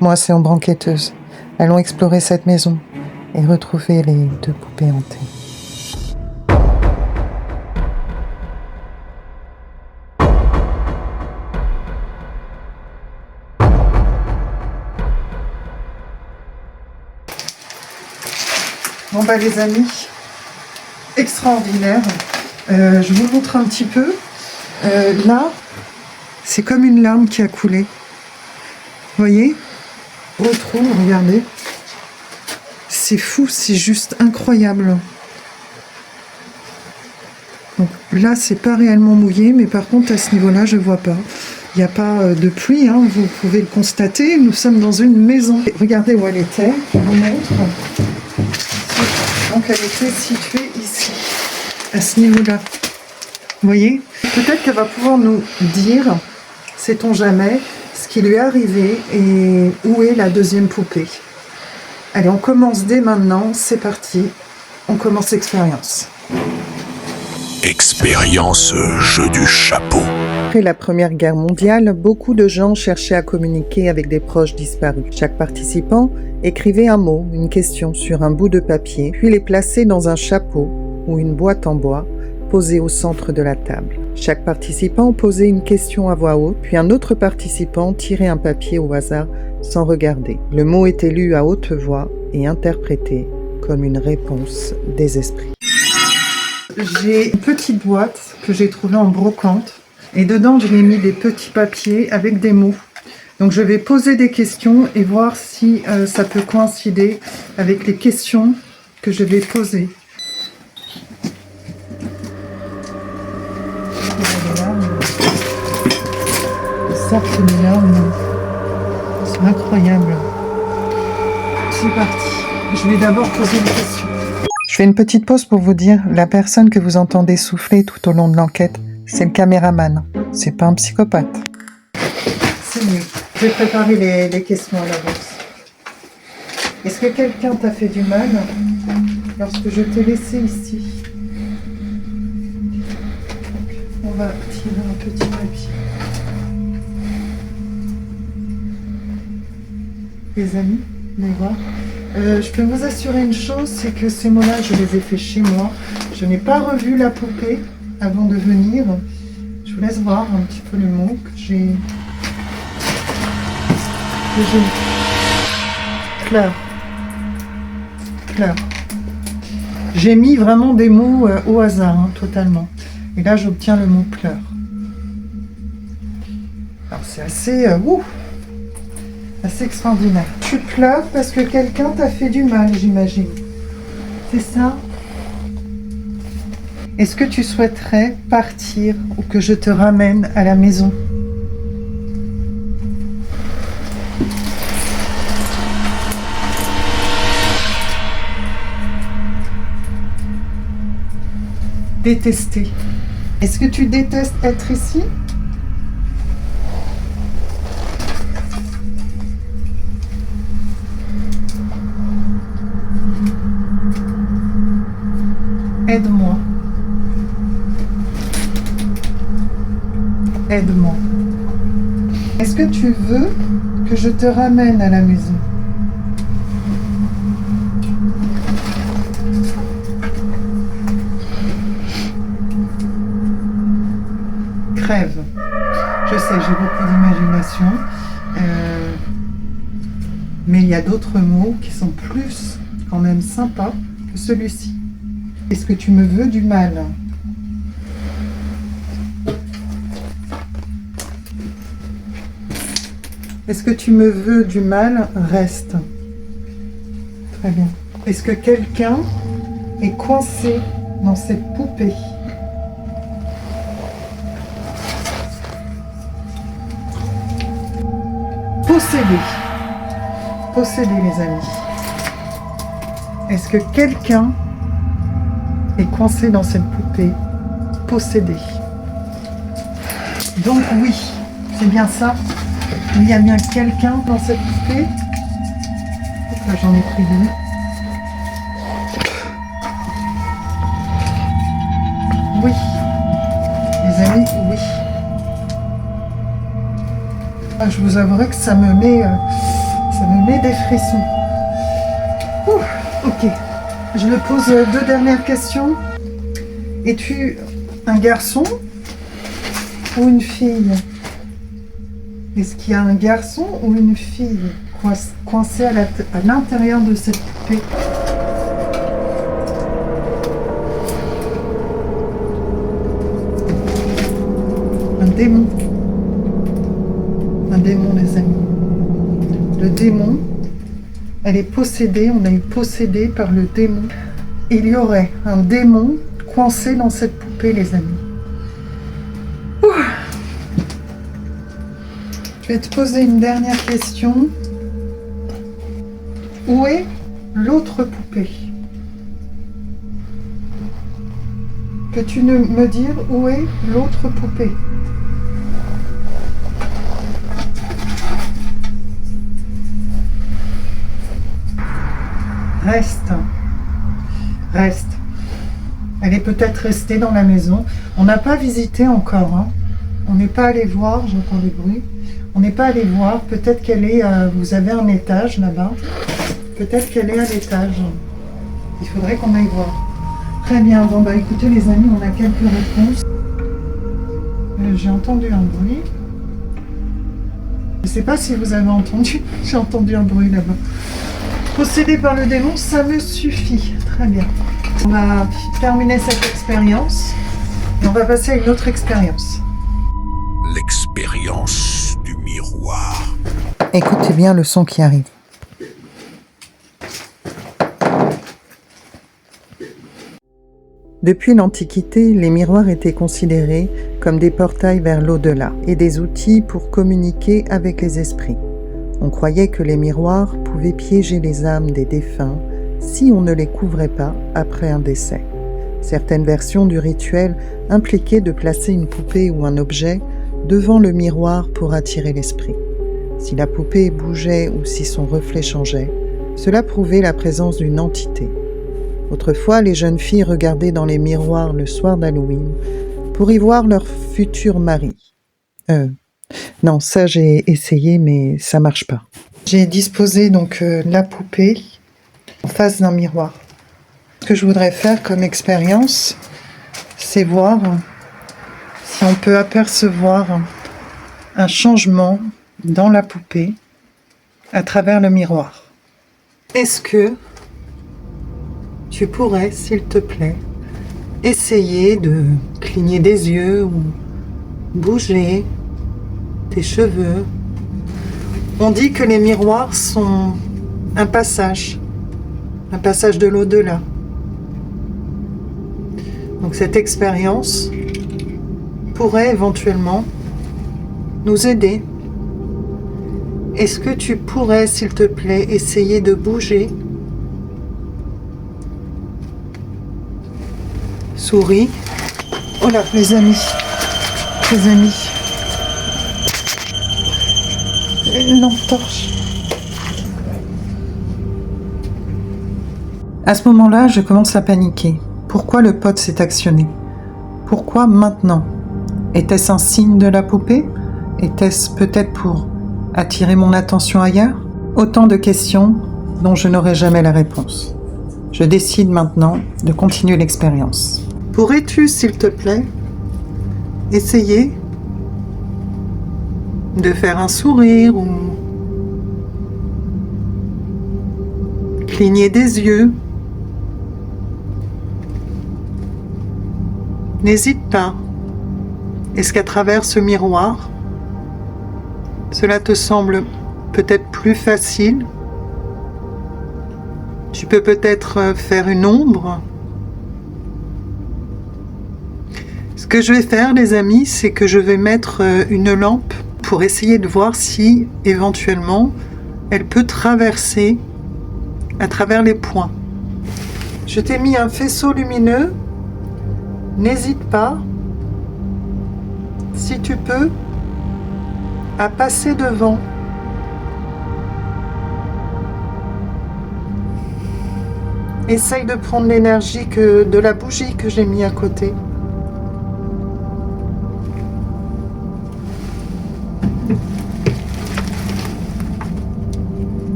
avec moi, c'est Ombre Enquêteuse. Allons explorer cette maison et retrouver les 2 poupées hantées. Bon les amis, extraordinaire. Je vous montre un petit peu. Là, c'est comme une larme qui a coulé. Vous voyez? Retrouve, regardez. C'est fou, c'est juste incroyable. Donc, là, c'est pas réellement mouillé, mais par contre, à ce niveau-là, je vois pas. Il n'y a pas de pluie, hein, vous pouvez le constater. Nous sommes dans une maison. Regardez où elle était, je vous montre. Donc, elle était située ici, à ce niveau-là. Vous voyez? Peut-être qu'elle va pouvoir nous dire, sait-on jamais, ce qui lui est arrivé et où est la 2e poupée. Allez, on commence dès maintenant, c'est parti. On commence l'expérience. Expérience jeu du chapeau. Après la Première Guerre mondiale, beaucoup de gens cherchaient à communiquer avec des proches disparus. Chaque participant écrivait un mot, une question sur un bout de papier, puis les plaçait dans un chapeau ou une boîte en bois posée au centre de la table. Chaque participant posait une question à voix haute, puis un autre participant tirait un papier au hasard sans regarder. Le mot était lu à haute voix et interprété comme une réponse des esprits. J'ai une petite boîte que j'ai trouvée en brocante et dedans je l'ai mis des petits papiers avec des mots. Donc je vais poser des questions et voir si ça peut coïncider avec les questions que je vais poser. Cercle de larmes, c'est incroyable. C'est parti. Je vais d'abord poser une question. Je fais une petite pause pour vous dire, la personne que vous entendez souffler tout au long de l'enquête, c'est le caméraman. C'est pas un psychopathe. C'est mieux. Je vais préparer les questions à l'avance. Est-ce que quelqu'un t'a fait du mal lorsque je t'ai laissé ici? On va tirer un petit papier. Les amis, venez voir. Je peux vous assurer une chose, c'est que ces mots-là, je les ai faits chez moi. Je n'ai pas revu la poupée avant de venir. Je vous laisse voir un petit peu le mot que j'ai. Pleure. Pleure. J'ai mis vraiment des mots au hasard, hein, totalement. Et là, j'obtiens le mot pleure. Alors, c'est assez... assez extraordinaire. Tu pleures parce que quelqu'un t'a fait du mal, j'imagine. C'est ça? Est-ce que tu souhaiterais partir ou que je te ramène à la maison? Détester. Est-ce que tu détestes être ici? Aide-moi. Aide-moi. Est-ce que tu veux que je te ramène à la maison? Crève. Je sais, j'ai beaucoup d'imagination. Mais il y a d'autres mots qui sont plus quand même sympas que celui-ci. Est-ce que tu me veux du mal? Est-ce que tu me veux du mal? Reste. Très bien. Est-ce que quelqu'un est coincé dans cette poupée? Possédé. Possédé, les amis. Est-ce que quelqu'un est coincé dans cette poupée? Possédé. Donc oui, c'est bien ça. Il y a bien quelqu'un dans cette poupée. Là, j'en ai pris deux. Oui. Les amis, oui. Ah, je vous avouerai que ça me met Ça me met des frissons. Ouh, ok. Je me pose 2 dernières questions. Es-tu un garçon ou une fille? Est-ce qu'il y a un garçon ou une fille coincée à l'intérieur de cette poupée? Un démon. Un démon, les amis. Le démon, elle est possédée, on est possédé par le démon. Il y aurait un démon coincé dans cette poupée, les amis. Ouh. Je vais te poser une dernière question. Où est l'autre poupée? Peux-tu me dire où est l'autre poupée? Reste. Reste. Elle est peut-être restée dans la maison. On n'a pas visité encore. Hein. On n'est pas allé voir. J'entends des bruits. On n'est pas allé voir. Peut-être qu'elle est... vous avez un étage là-bas. Peut-être qu'elle est à l'étage. Il faudrait qu'on aille voir. Très bien. Bon, bah écoutez les amis, on a quelques réponses. J'ai entendu un bruit. Je ne sais pas si vous avez entendu. J'ai entendu un bruit là-bas. Possédé par le démon, ça me suffit. Très bien. On va terminer cette expérience et on va passer à une autre expérience. L'expérience du miroir. Écoutez bien le son qui arrive. Depuis l'Antiquité, les miroirs étaient considérés comme des portails vers l'au-delà et des outils pour communiquer avec les esprits. On croyait que les miroirs pouvaient piéger les âmes des défunts si on ne les couvrait pas après un décès. Certaines versions du rituel impliquaient de placer une poupée ou un objet devant le miroir pour attirer l'esprit. Si la poupée bougeait ou si son reflet changeait, cela prouvait la présence d'une entité. Autrefois, les jeunes filles regardaient dans les miroirs le soir d'Halloween pour y voir leur futur mari. Non, ça j'ai essayé, mais ça marche pas. J'ai disposé donc la poupée en face d'un miroir. Ce que je voudrais faire comme expérience, c'est voir si on peut apercevoir un changement dans la poupée à travers le miroir. Est-ce que tu pourrais, s'il te plaît, essayer de cligner des yeux ou bouger tes cheveux? On dit que les miroirs sont un passage de l'au-delà. Donc cette expérience pourrait éventuellement nous aider. Est-ce que tu pourrais, s'il te plaît, essayer de bouger? Souris. Oh là, les amis. Une lampe torche. À ce moment-là, je commence à paniquer. Pourquoi le pot s'est actionné? Pourquoi maintenant? Était-ce un signe de la poupée? Était-ce peut-être pour attirer mon attention ailleurs? Autant de questions dont je n'aurai jamais la réponse. Je décide maintenant de continuer l'expérience. Pourrais-tu, s'il te plaît, essayer de faire un sourire ou cligner des yeux? N'hésite pas. Est-ce qu'à travers ce miroir, cela te semble peut-être plus facile? Tu peux peut-être faire une ombre. Ce que je vais faire, les amis, c'est que je vais mettre une lampe pour essayer de voir si, éventuellement, elle peut traverser à travers les points. Je t'ai mis un faisceau lumineux. N'hésite pas, si tu peux, à passer devant. Essaye de prendre l'énergie de la bougie que j'ai mis à côté.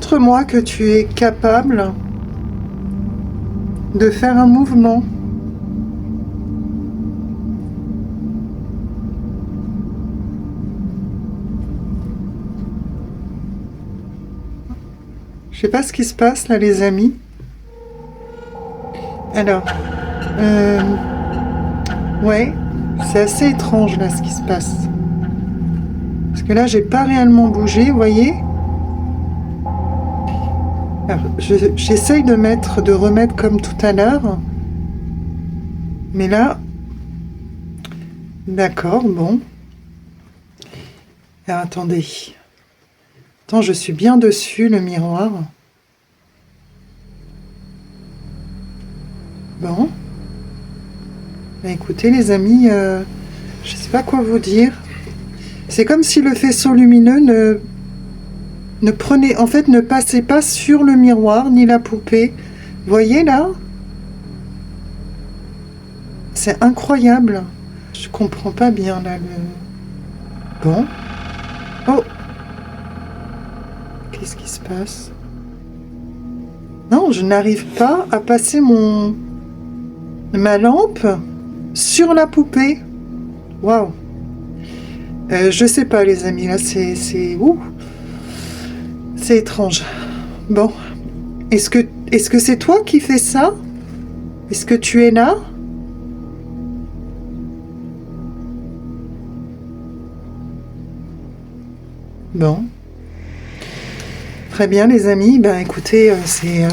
montre-moi que tu es capable de faire un mouvement. Je sais pas ce qui se passe là, les amis. Alors, ouais, c'est assez étrange là ce qui se passe. Parce que là, j'ai pas réellement bougé, vous voyez. Alors, j'essaye de remettre comme tout à l'heure. Mais là, d'accord, bon. Alors, attendez. Attends, je suis bien dessus, le miroir. Bon. Bah, écoutez, les amis, je sais pas quoi vous dire. C'est comme si le faisceau lumineux ne passait pas sur le miroir, ni la poupée. Vous voyez, là? C'est incroyable. Je comprends pas bien, là, Bon. Oh! Qu'est-ce qui se passe? Non, je n'arrive pas à passer ma lampe sur la poupée. Waouh. Je sais pas, les amis, là, c'est étrange. Bon. Est-ce que c'est toi qui fais ça? Est-ce que tu es là? Bon. Très bien, les amis. Ben, écoutez, c'est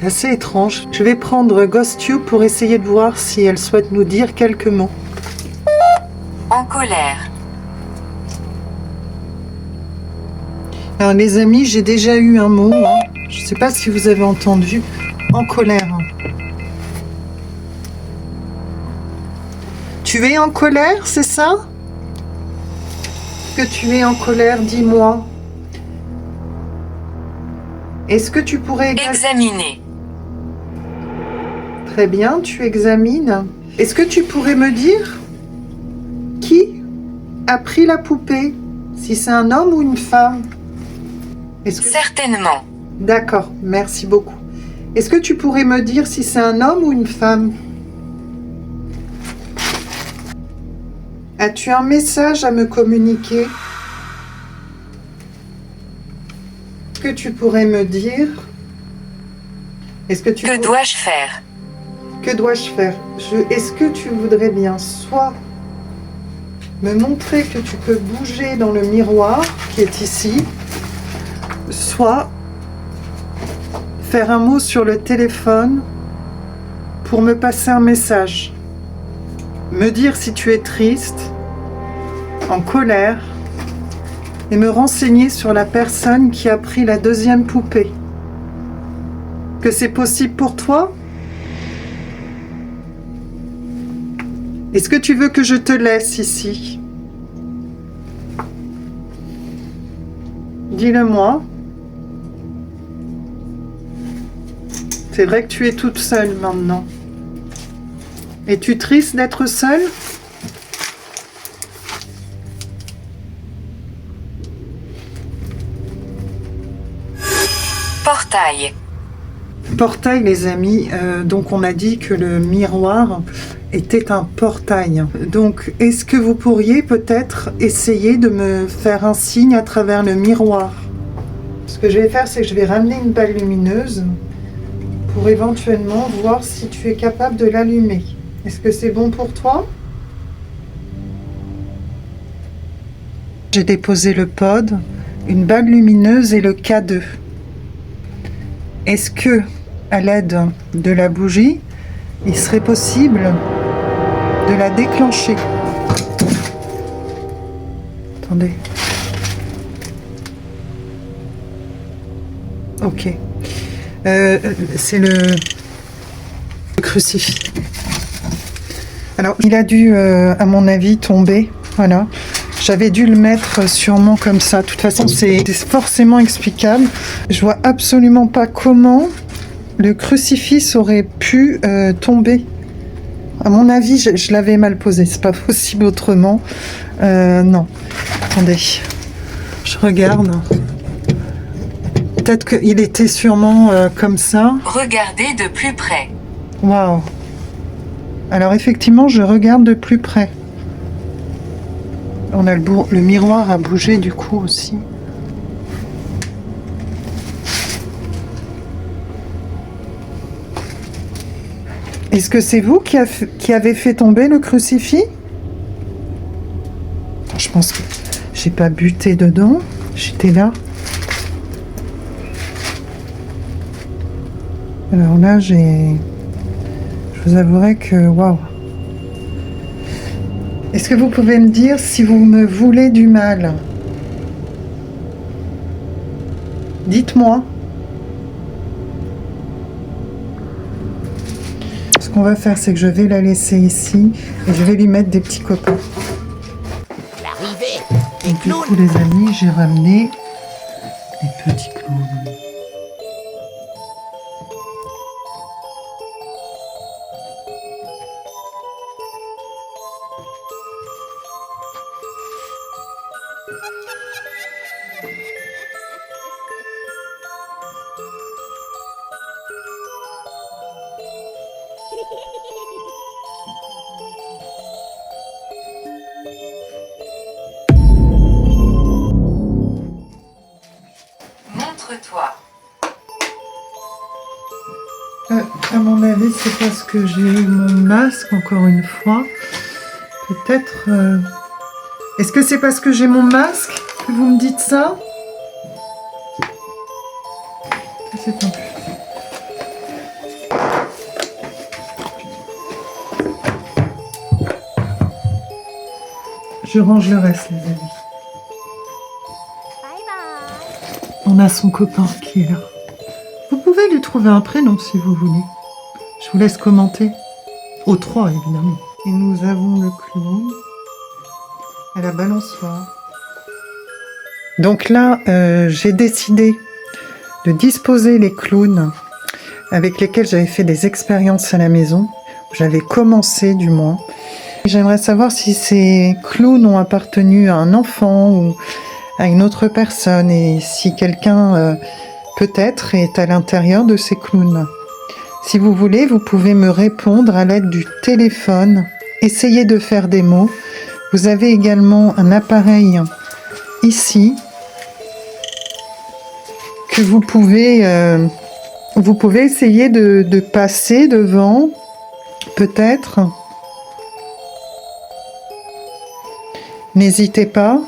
assez étrange. Je vais prendre GhostTube pour essayer de voir si elle souhaite nous dire quelques mots. En colère. Alors, les amis, j'ai déjà eu un mot. Hein. Je ne sais pas si vous avez entendu. En colère. Tu es en colère, c'est ça? Que tu es en colère, dis-moi. Est-ce que tu pourrais... Examiner. Très bien, tu examines. Est-ce que tu pourrais me dire qui a pris la poupée? Si c'est un homme ou une femme? Certainement. D'accord, merci beaucoup. Est-ce que tu pourrais me dire si c'est un homme ou une femme? As-tu un message à me communiquer? Est-ce que tu pourrais me dire? Que dois-je faire? Que dois-je faire? Est-ce que tu voudrais bien soit me montrer que tu peux bouger dans le miroir qui est ici, soit faire un mot sur le téléphone pour me passer un message. Me dire si tu es triste, en colère, et me renseigner sur la personne qui a pris la deuxième poupée. Que c'est possible pour toi? Est-ce que tu veux que je te laisse ici? Dis-le-moi. C'est vrai que tu es toute seule maintenant. Es-tu triste d'être seule? Portail. Portail, les amis. Donc, on a dit que le miroir était un portail. Donc, est-ce que vous pourriez peut-être essayer de me faire un signe à travers le miroir? Ce que je vais faire, c'est que je vais ramener une balle lumineuse pour éventuellement voir si tu es capable de l'allumer. Est-ce que c'est bon pour toi? J'ai déposé le pod, une balle lumineuse et le K2. Est-ce que, à l'aide de la bougie, il serait possible de la déclencher? Attendez. Ok. C'est le crucifix. Alors, il a dû, à mon avis, tomber. Voilà. J'avais dû le mettre sûrement comme ça. De toute façon, c'est forcément explicable. Je vois absolument pas comment le crucifix aurait pu tomber. À mon avis, je l'avais mal posé. C'est pas possible autrement. Non. Attendez. Je regarde. Peut-être qu'il était sûrement comme ça. Regardez de plus près. Waouh. Alors effectivement, je regarde de plus près. On a le miroir à bouger du coup aussi. Est-ce que c'est vous qui avez fait tomber le crucifix? Je pense que j'ai pas buté dedans. J'étais là. Alors là, je vous avouerai que waouh. Est-ce que vous pouvez me dire si vous me voulez du mal? Dites-moi. Ce qu'on va faire, c'est que je vais la laisser ici et je vais lui mettre des petits copains. L'arrivée Et du coup, les amis, j'ai ramené les petits clowns. Montre-toi. À mon avis, c'est parce que j'ai eu mon masque encore une fois. Peut-être... Est-ce que c'est parce que j'ai mon masque que vous me dites ça? Je sais pas. Je range le reste, les amis. On a son copain qui est là. Vous pouvez lui trouver un prénom si vous voulez. Je vous laisse commenter. Au 3, évidemment. Et nous avons le clown à la balançoire. Donc là, j'ai décidé de disposer les clowns avec lesquels j'avais fait des expériences à la maison. J'avais commencé du moins. J'aimerais savoir si ces clowns ont appartenu à un enfant ou à une autre personne et si quelqu'un peut-être est à l'intérieur de ces clowns. Si vous voulez, vous pouvez me répondre à l'aide du téléphone. Essayez de faire des mots. Vous avez également un appareil ici que vous pouvez essayer de passer devant, peut-être. N'hésitez pas.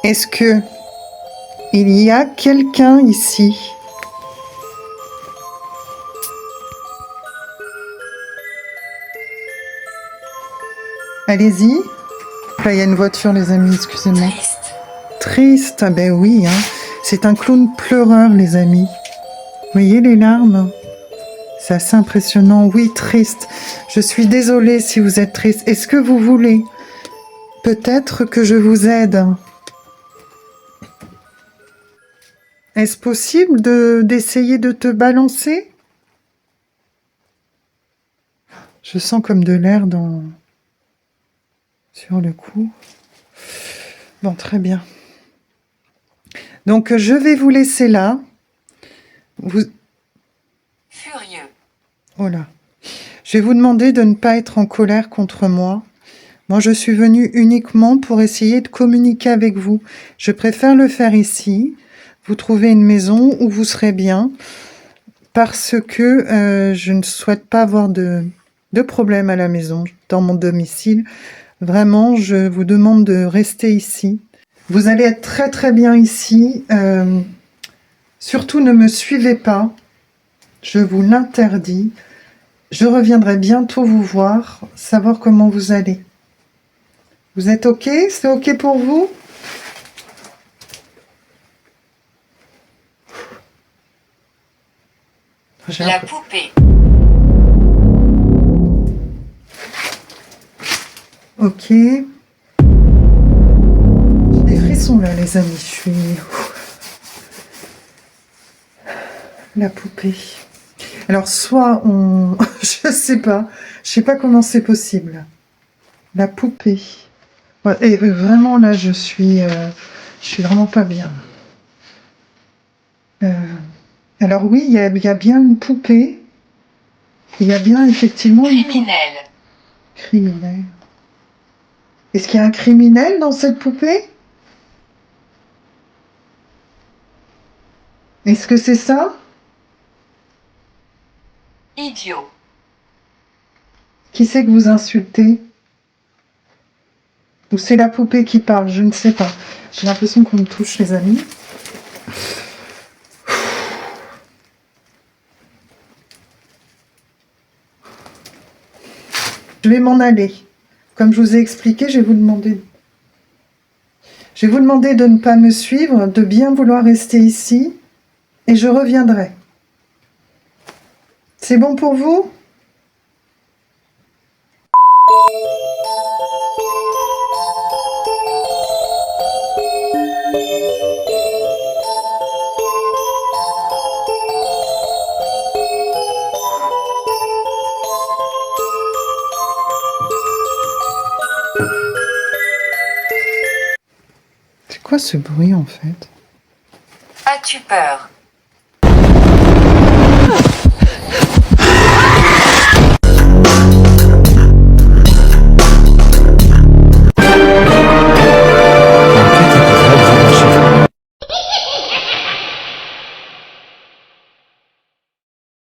Est-ce que il y a quelqu'un ici? Allez-y. Là, il y a une voiture, les amis, excusez-moi. Triste. Triste, ah ben oui, hein. C'est un clown pleureur, les amis. Vous voyez les larmes? C'est assez impressionnant. Oui, triste. Je suis désolée si vous êtes triste. Est-ce que vous voulez peut-être que je vous aide? Est-ce possible d'essayer de te balancer? Je sens comme de l'air sur le cou. Bon, très bien. Donc, je vais vous laisser là. Furieux. Oh là. Je vais vous demander de ne pas être en colère contre moi. Moi, je suis venue uniquement pour essayer de communiquer avec vous. Je préfère le faire ici. Vous trouvez une maison où vous serez bien. Parce que je ne souhaite pas avoir de problème à la maison, dans mon domicile. Vraiment, je vous demande de rester ici. Vous allez être très très bien ici. Surtout, ne me suivez pas. Je vous l'interdis. Je reviendrai bientôt vous voir, savoir comment vous allez. Vous êtes OK? C'est OK pour vous? La poupée. OK. J'ai des frissons là, les amis. Je suis... La poupée. Alors, soit on... Je sais pas comment c'est possible. La poupée. Ouais, et vraiment, là, je suis vraiment pas bien. Alors oui, il y a bien une poupée. Il y a bien effectivement une poupée. Criminel. Criminel. Est-ce qu'il y a un criminel dans cette poupée? Est-ce que c'est ça? Idiot. Qui c'est que vous insultez? Ou c'est la poupée qui parle? Je ne sais pas. J'ai l'impression qu'on me touche, les amis. Je vais m'en aller. Comme je vous ai expliqué, je vais vous demander de ne pas me suivre, de bien vouloir rester ici, et je reviendrai. C'est bon pour vous? C'est quoi ce bruit en fait? As-tu peur?